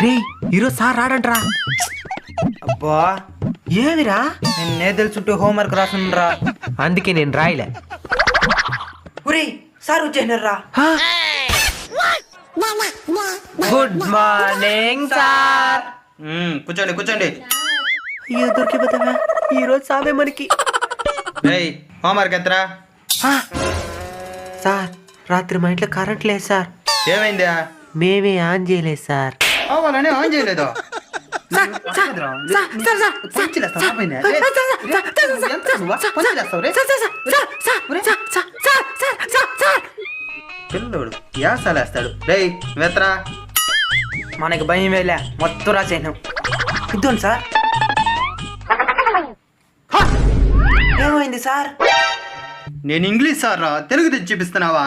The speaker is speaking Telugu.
రే ఈరోజు సార్ రాడంట్రా. అబ్బా ఏమిరా? నిన్నే తెలుసుంటే హోంవర్క్ రాసుండ్రా. అందుకే నేను రాయలే. ఒరే సార్ వచ్చేసినారా. Good morning sir. కూర్చోండి కూర్చోండి. అయ్యో దొరికిపోతావా, ఈరోజు సావే మనకి. ఏయ్ హోంవర్క్ ఎత్తరా. సార్ రాత్రి మా ఇంట్లో కరెంట్ లేదు సార్. ఏమైందా? మేమే ఆన్ చేయలేదు సార్. అవ్వాలని ఆన్ చేయలేదు. పిల్లోడు యాసలేస్తాడు. రేయ్ వెత్తరా. మనకి భయం వేలే, మొత్తం రాసేను. ఇద్దాం సార్. ఏమైంది సార్? నేను ఇంగ్లీష్ సార్ రా, తెలుగు తెచ్చి చూపిస్తున్నావా?